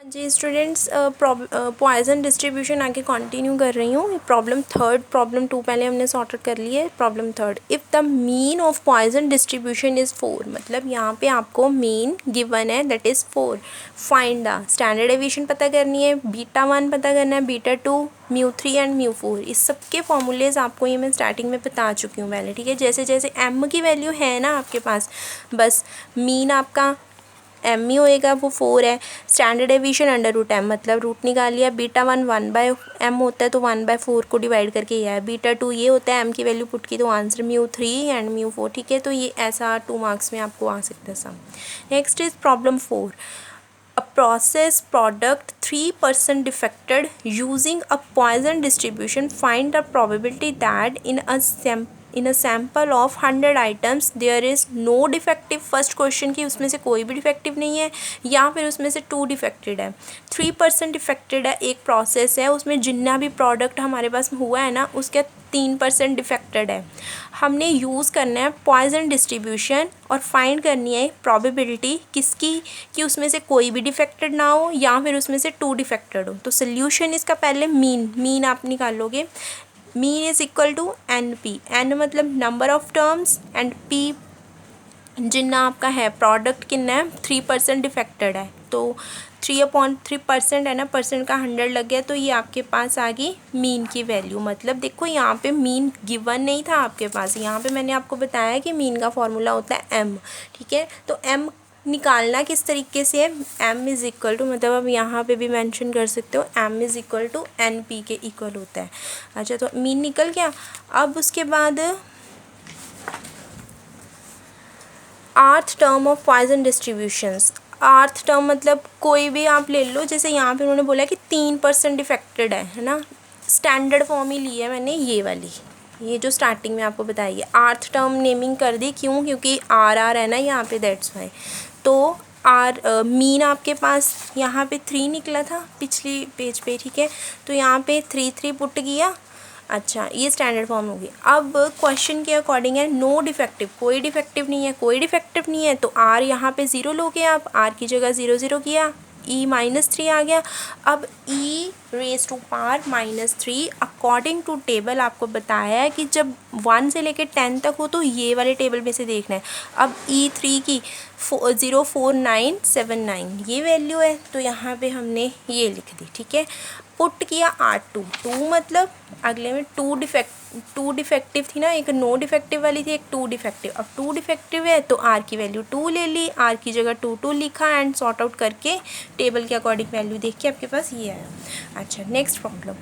जी students, Poisson distribution आगे continue कर रही हूँ। प्रॉब्लम 3, प्रॉब्लम 2 पहले हमने सॉर्ट आउट कर ली है। Problem 3, if the mean of Poisson distribution is 4, मतलब यहाँ पे आपको मीन गिवन है that is 4। Find the standard deviation पता करनी है, बीटा 1 पता करना है, बीटा 2, μ3 एंड μ4। इस सब के फॉर्मूलेज आपको ये मैं स्टार्टिंग में बता चुकी हूँ पहले, ठीक है। जैसे जैसे m की वैल्यू है ना आपके पास, बस मीन आपका एम ही होएगा, वो 4 है। स्टैंडर्ड डेविएशन √m, मतलब रूट निकाल लिया। बीटा 1/m होता है तो 1/4 को डिवाइड करके ये है। बीटा 2 ये होता है, m की वैल्यू पुट की तो आंसर μ3 एंड μ4, ठीक है। तो ये ऐसा 2 मार्क्स में आपको आ सकता है sum. Next is problem 4, a process product 3% defected using a Poisson distribution. Find the probability that in a sample of 100 items there is no defective. First question की उसमें से कोई भी डिफेक्टिव नहीं है या फिर उसमें से 2 डिफेक्टेड है। 3% डिफेक्टेड है, एक प्रोसेस है उसमें जितना भी प्रोडक्ट हमारे पास हुआ है ना उसके 3% डिफेक्टेड है। हमने यूज़ करना है पॉइजन डिस्ट्रीब्यूशन और फाइंड करनी है प्रोबेबिलिटी किसकी, कि उसमें से कोई भी डिफेक्टेड ना हो या फिर उसमें से 2 डिफेक्टेड हो। तो सोल्यूशन इसका पहले मीन आप निकाल लोगे। Mean is equal to NP, N मतलब number of terms and P जितना आपका है प्रोडक्ट कितना है 3% डिफेक्टेड है, तो 3/3% है ना, परसेंट का 100 लग गया, तो ये आपके पास आ गई मीन की वैल्यू। मतलब देखो यहाँ पे मीन गिवन नहीं था आपके पास, यहाँ पे मैंने आपको बताया कि मीन का फॉर्मूला होता है m, ठीक है। तो m निकालना किस तरीके से है, m इज़ इक्वल टू, मतलब अब यहाँ पे भी मेंशन कर सकते हो, m is equal to NP के इक्वल होता है। अच्छा, तो मीन निकल गया। अब उसके बाद आर्थ टर्म ऑफ पॉइजन डिस्ट्रीब्यूशंस। आर्थ टर्म मतलब कोई भी आप ले लो, जैसे यहाँ पे उन्होंने बोला कि 3% डिफेक्टेड है ना, स्टैंडर्ड फॉर्म ही ली है मैंने ये वाली, ये जो स्टार्टिंग में आपको बताई है। आर्थ टर्म नेमिंग कर दी, क्यों, क्योंकि RR है ना यहाँ पे, दैट्स वाई। तो मीन आपके पास यहाँ पे 3 निकला था पिछली पेज पे, ठीक है। तो यहाँ पे 3 पुट किया। अच्छा, ये स्टैंडर्ड फॉर्म होगी। अब क्वेश्चन के अकॉर्डिंग है नो डिफेक्टिव, कोई डिफेक्टिव नहीं है, कोई डिफेक्टिव नहीं है, तो R यहाँ पे 0 लोगे आप, R की जगह 0 किया, E-3 आ गया। अब e⁻³ अकॉर्डिंग टू टेबल आपको बताया है कि जब 1 से लेकर 10 तक हो तो ये वाले टेबल में से देखना है। अब E3 की 04979 ये वैल्यू है, तो यहाँ पे हमने ये लिख दी, ठीक है। पुट किया R2, 2 मतलब अगले में 2 डिफेक्टिव थी ना, एक नो डिफेक्टिव वाली थी, एक 2 डिफेक्टिव। अब 2 डिफेक्टिव है तो R की वैल्यू 2 ले ली, R की जगह 2 लिखा एंड सॉर्ट आउट करके टेबल के अकॉर्डिंग वैल्यू देख के आपके पास ये आया। अच्छा, next problem,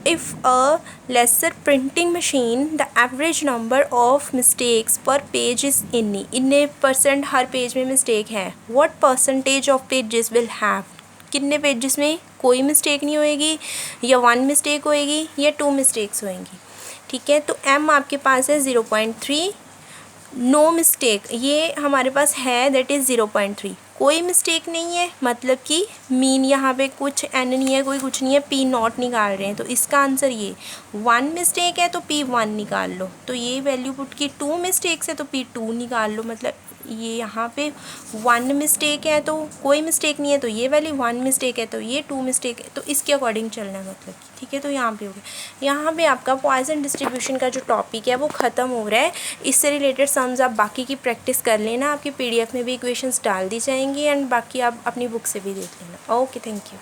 if a lesser printing machine the average number of mistakes पर पेज इज इन्ने % हर पेज में मिस्टेक है, what percentage of pages will have, कितने पेजेस में कोई मिस्टेक नहीं होएगी, या 1 मिस्टेक होएगी या 2 मिस्टेक्स होएंगी, ठीक है। तो m आपके पास है 0.3, नो मिस्टेक ये हमारे पास है दैट इज़ 0.3, कोई मिस्टेक नहीं है, मतलब कि मीन यहाँ पे कुछ n नहीं है, कोई कुछ नहीं है, P0 निकाल रहे हैं, तो इसका आंसर ये। 1 मिस्टेक है तो P1 निकाल लो, तो ये वैल्यू पुट की, 2 मिस्टेक्स है तो P2 निकाल लो, मतलब ये यहाँ पे 1 मिस्टेक है तो कोई मिस्टेक नहीं है, तो ये वाली 1 मिस्टेक है तो ये 2 मिस्टेक है, तो इसके अकॉर्डिंग चलना है, मतलब ठीक है। तो यहाँ पे हो गया, यहाँ पे आपका पॉइजन डिस्ट्रीब्यूशन का जो टॉपिक है वो ख़त्म हो रहा है। इससे रिलेटेड सम्स आप बाकी की प्रैक्टिस कर लेना, आपकी PDF में भी इक्वेशंस डाल दी जाएंगी एंड बाकी आप अपनी बुक से भी देख लेना। Okay, thank you.